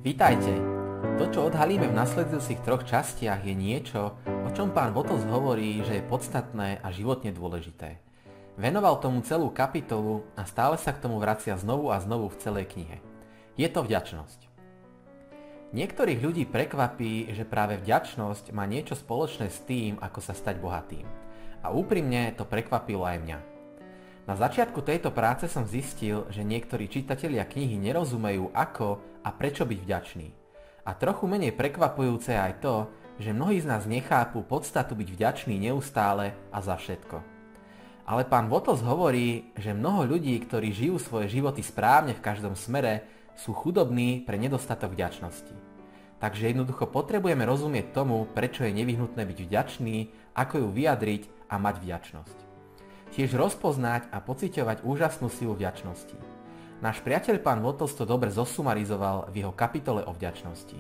Vítajte! To, čo odhalíme v nasledujúcich 3 častiach, je niečo, o čom pán Botos hovorí, že je podstatné a životne dôležité. Venoval tomu celú kapitolu a stále sa k tomu vracia znovu a znovu v celej knihe. Je to vďačnosť. Niektorých ľudí prekvapí, že práve vďačnosť má niečo spoločné s tým, ako sa stať bohatým. A úprimne to prekvapilo aj mňa. Na začiatku tejto práce som zistil, že niektorí čitatelia knihy nerozumejú, ako a prečo byť vďačný. A trochu menej prekvapujúce aj to, že mnohí z nás nechápu podstatu byť vďačný neustále a za všetko. Ale pán Botos hovorí, že mnoho ľudí, ktorí žijú svoje životy správne v každom smere, sú chudobní pre nedostatok vďačnosti. Takže jednoducho potrebujeme rozumieť tomu, prečo je nevyhnutné byť vďačný, ako ju vyjadriť a mať vďačnosť. Tiež rozpoznať a pociťovať úžasnú silu vďačnosti. Náš priateľ pán Botos to dobre zosumarizoval v jeho kapitole o vďačnosti.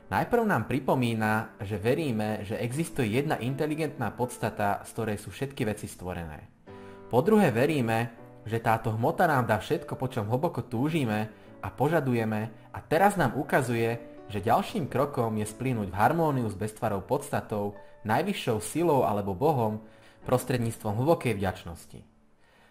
Najprv nám pripomína, že veríme, že existuje jedna inteligentná podstata, z ktorej sú všetky veci stvorené. Po druhé veríme, že táto hmota nám dá všetko, po čom hlboko túžime a požadujeme, a teraz nám ukazuje, že ďalším krokom je splynúť v harmóniu s beztvarou podstatou, najvyššou silou alebo Bohom, prostredníctvom hlbokej vďačnosti.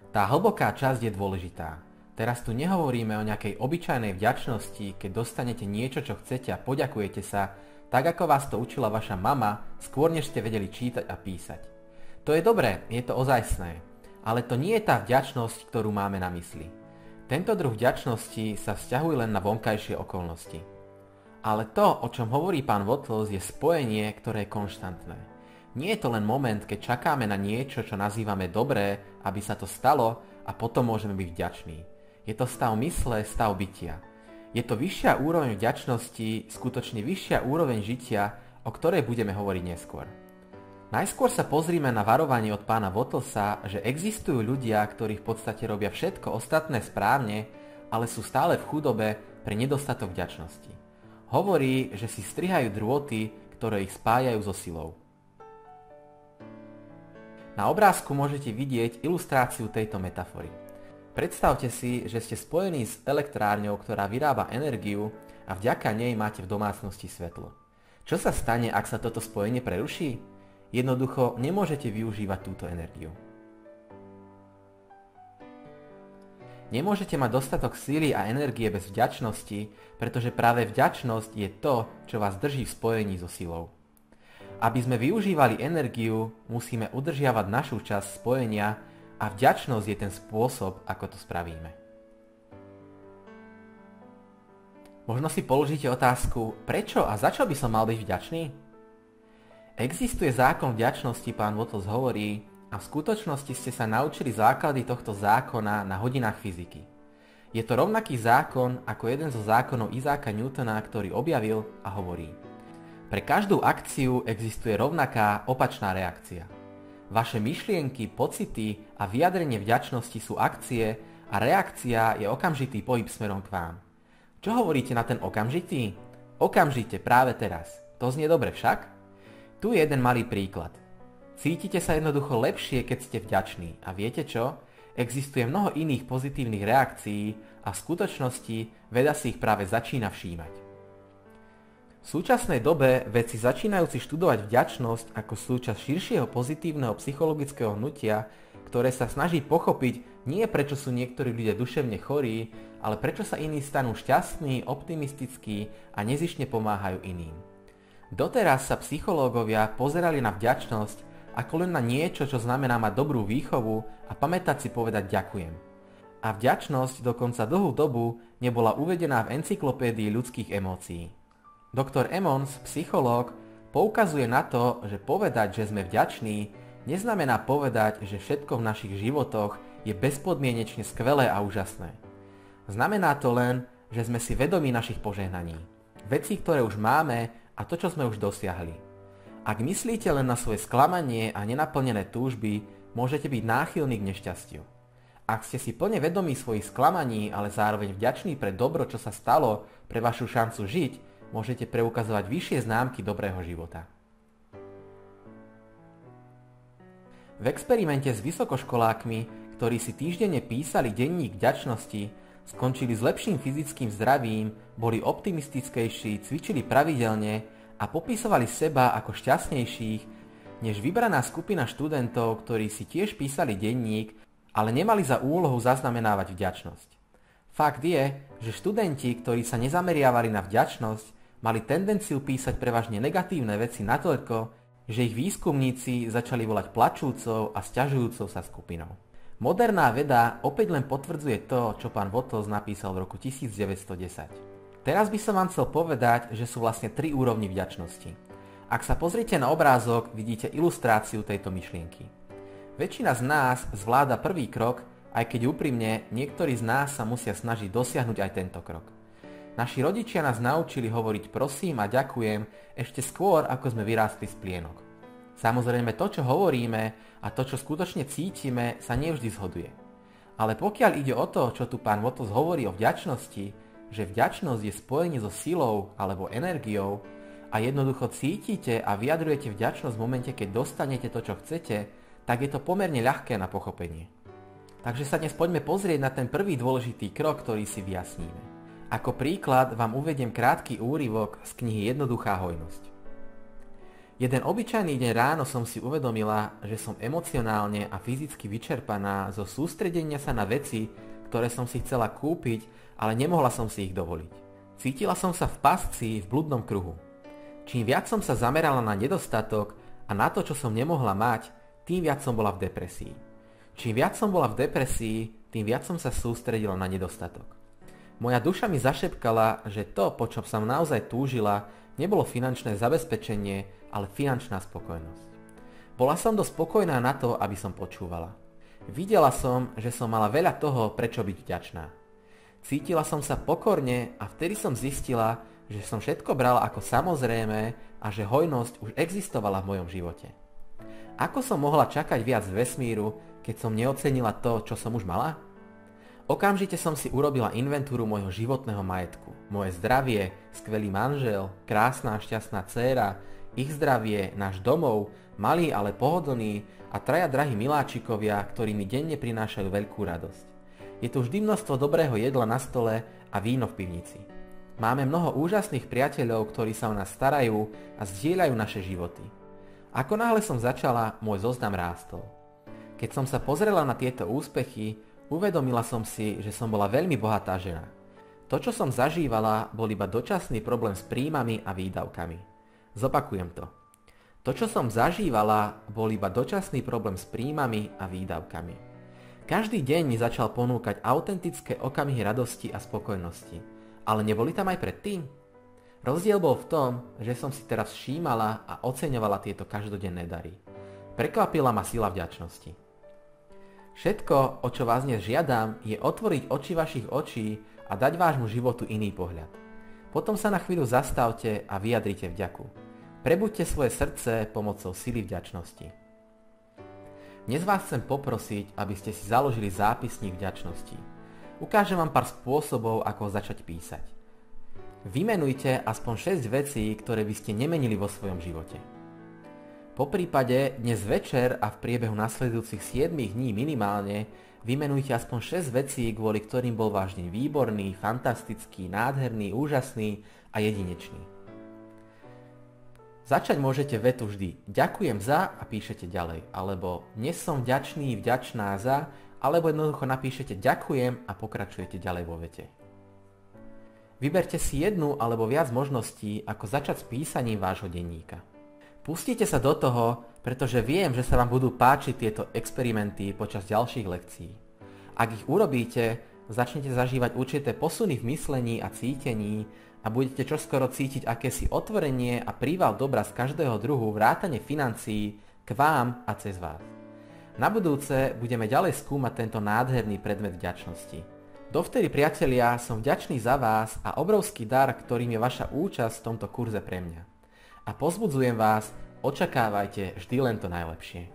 Tá hlboká časť je dôležitá. Teraz tu nehovoríme o nejakej obyčajnej vďačnosti, keď dostanete niečo, čo chcete a poďakujete sa, tak ako vás to učila vaša mama, skôr než ste vedeli čítať a písať. To je dobré, je to ozajstné, ale to nie je tá vďačnosť, ktorú máme na mysli. Tento druh vďačnosti sa vzťahuje len na vonkajšie okolnosti. Ale to, o čom hovorí pán Botos, je spojenie, ktoré je konštantné. Nie je to len moment, keď čakáme na niečo, čo nazývame dobré, aby sa to stalo a potom môžeme byť vďační. Je to stav mysle, stav bytia. Je to vyššia úroveň vďačnosti, skutočne vyššia úroveň žitia, o ktorej budeme hovoriť neskôr. Najskôr sa pozrime na varovanie od pána Botosa, že existujú ľudia, ktorí v podstate robia všetko ostatné správne, ale sú stále v chudobe pre nedostatok vďačnosti. Hovorí, že si strihajú drôty, ktoré ich spájajú so silou. Na obrázku môžete vidieť ilustráciu tejto metafory. Predstavte si, že ste spojení s elektrárňou, ktorá vyrába energiu a vďaka nej máte v domácnosti svetlo. Čo sa stane, ak sa toto spojenie preruší? Jednoducho nemôžete využívať túto energiu. Nemôžete mať dostatok síly a energie bez vďačnosti, pretože práve vďačnosť je to, čo vás drží v spojení so silou. Aby sme využívali energiu, musíme udržiavať našu časť spojenia a vďačnosť je ten spôsob, ako to spravíme. Možno si položíte otázku, prečo a za čo by som mal byť vďačný? Existuje zákon vďačnosti, pán Botos hovorí, a v skutočnosti ste sa naučili základy tohto zákona na hodinách fyziky. Je to rovnaký zákon ako jeden zo zákonov Isáka Newtona, ktorý objavil a hovorí: pre každú akciu existuje rovnaká opačná reakcia. Vaše myšlienky, pocity a vyjadrenie vďačnosti sú akcie a reakcia je okamžitý pohyb smerom k vám. Čo hovoríte na ten okamžitý? Okamžite, práve teraz. To znie dobre však? Tu je jeden malý príklad. Cítite sa jednoducho lepšie, keď ste vďační. A viete čo? Existuje mnoho iných pozitívnych reakcií a v skutočnosti veda si ich práve začína všímať. V súčasnej dobe vedci začínajúci študovať vďačnosť ako súčasť širšieho pozitívneho psychologického hnutia, ktoré sa snaží pochopiť nie prečo sú niektorí ľudia duševne chorí, ale prečo sa iní stanú šťastní, optimistickí a nezištne pomáhajú iným. Doteraz sa psychológovia pozerali na vďačnosť ako len na niečo, čo znamená mať dobrú výchovu a pamätať si povedať ďakujem. A vďačnosť dokonca dlhú dobu nebola uvedená v encyklopédii ľudských emócií. Doktor Emmons, psychológ, poukazuje na to, že povedať, že sme vďační, neznamená povedať, že všetko v našich životoch je bezpodmienečne skvelé a úžasné. Znamená to len, že sme si vedomí našich požehnaní, vecí, ktoré už máme a to, čo sme už dosiahli. Ak myslíte len na svoje sklamanie a nenaplnené túžby, môžete byť náchylní k nešťastiu. Ak ste si plne vedomí svojich sklamaní, ale zároveň vďační pre dobro, čo sa stalo, pre vašu šancu žiť, môžete preukazovať vyššie známky dobrého života. V experimente s vysokoškolákmi, ktorí si týždenne písali denník vďačnosti, Skončili s lepším fyzickým zdravím, boli optimistickejší, cvičili pravidelne a popisovali seba ako šťastnejších, než vybraná skupina študentov, ktorí si tiež písali denník, ale nemali za úlohu zaznamenávať vďačnosť. Fakt je, že študenti, ktorí sa nezameriavali na vďačnosť, mali tendenciu písať prevažne negatívne veci natoľko, že ich výskumníci začali volať plačúcou a sťažujúcou sa skupinou. Moderná veda opäť len potvrdzuje to, čo pán Wattles napísal v roku 1910. Teraz by som vám chcel povedať, že sú vlastne 3 úrovni vďačnosti. Ak sa pozriete na obrázok, vidíte ilustráciu tejto myšlienky. Väčšina z nás zvláda prvý krok, aj keď úprimne niektorí z nás sa musia snažiť dosiahnuť aj tento krok. Naši rodičia nás naučili hovoriť prosím a ďakujem ešte skôr, ako sme vyrástli z plienok. Samozrejme to, čo hovoríme a to, čo skutočne cítime, sa nevždy zhoduje. Ale pokiaľ ide o to, čo tu pán Wattles hovorí o vďačnosti, že vďačnosť je spojenie so silou alebo energiou a jednoducho cítite a vyjadrujete vďačnosť v momente, keď dostanete to, čo chcete, tak je to pomerne ľahké na pochopenie. Takže sa dnes poďme pozrieť na ten prvý dôležitý krok, ktorý si vyjasníme. Ako príklad vám uvediem krátky úryvok z knihy Jednoduchá hojnosť. Jeden obyčajný deň ráno som si uvedomila, že som emocionálne a fyzicky vyčerpaná zo sústredenia sa na veci, ktoré som si chcela kúpiť, ale nemohla som si ich dovoliť. Cítila som sa v pasci, v bludnom kruhu. Čím viac som sa zamerala na nedostatok a na to, čo som nemohla mať, tým viac som bola v depresii. Čím viac som bola v depresii, tým viac som sa sústredila na nedostatok. Moja duša mi zašepkala, že to, po čom som naozaj túžila, nebolo finančné zabezpečenie, ale finančná spokojnosť. Bola som dosť spokojná na to, aby som počúvala. Videla som, že som mala veľa toho, prečo byť vďačná. Cítila som sa pokorne a vtedy som zistila, že som všetko brala ako samozrejmé a že hojnosť už existovala v mojom živote. Ako som mohla čakať viac z vesmíru, keď som neocenila to, čo som už mala? Okamžite som si urobila inventúru môjho životného majetku. Moje zdravie, skvelý manžel, krásna a šťastná dcéra, ich zdravie, náš domov, malý, ale pohodlný a 3 drahí miláčikovia, ktorí mi denne prinášajú veľkú radosť. Je tu vždy množstvo dobrého jedla na stole a víno v pivnici. Máme mnoho úžasných priateľov, ktorí sa o nás starajú a zdieľajú naše životy. Ako náhle som začala, môj zoznam rástol. Keď som sa pozrela na tieto úspechy, uvedomila som si, že som bola veľmi bohatá žena. To, čo som zažívala, bol iba dočasný problém s príjmami a výdavkami. Zopakujem to. To, čo som zažívala, bol iba dočasný problém s príjmami a výdavkami. Každý deň mi začal ponúkať autentické okamihy radosti a spokojnosti. Ale neboli tam aj predtým? Rozdiel bol v tom, že som si teraz všímala a oceňovala tieto každodenné dary. Prekvapila ma sila vďačnosti. Všetko, o čo vás dnes žiadam, je otvoriť oči vašich očí a dať vášmu životu iný pohľad. Potom sa na chvíľu zastavte a vyjadrite vďaku. Prebuďte svoje srdce pomocou sily vďačnosti. Dnes vás chcem poprosiť, aby ste si založili zápisník vďačnosti. Ukážem vám pár spôsobov, ako ho začať písať. Vymenujte aspoň 6 vecí, ktoré by ste nemenili vo svojom živote. Po prípade dnes večer a v priebehu nasledujúcich 7 dní minimálne vymenujte aspoň 6 vecí, kvôli ktorým bol váš deň výborný, fantastický, nádherný, úžasný a jedinečný. Začať môžete vetu vždy ďakujem za a píšete ďalej, alebo dnes som vďačný, vďačná za, alebo jednoducho napíšete ďakujem a pokračujete ďalej vo vete. Vyberte si jednu alebo viac možností, ako začať s písaním vášho denníka. Pustite sa do toho, pretože viem, že sa vám budú páčiť tieto experimenty počas ďalších lekcií. Ak ich urobíte, začnete zažívať určité posuny v myslení a cítení a budete čoskoro cítiť akési otvorenie a príval dobra z každého druhu vrátane financií k vám a cez vás. Na budúce budeme ďalej skúmať tento nádherný predmet vďačnosti. Dovtedy, priatelia, som vďačný za vás a obrovský dar, ktorým je vaša účasť v tomto kurze pre mňa. A pozbudzujem vás, očakávajte vždy len to najlepšie.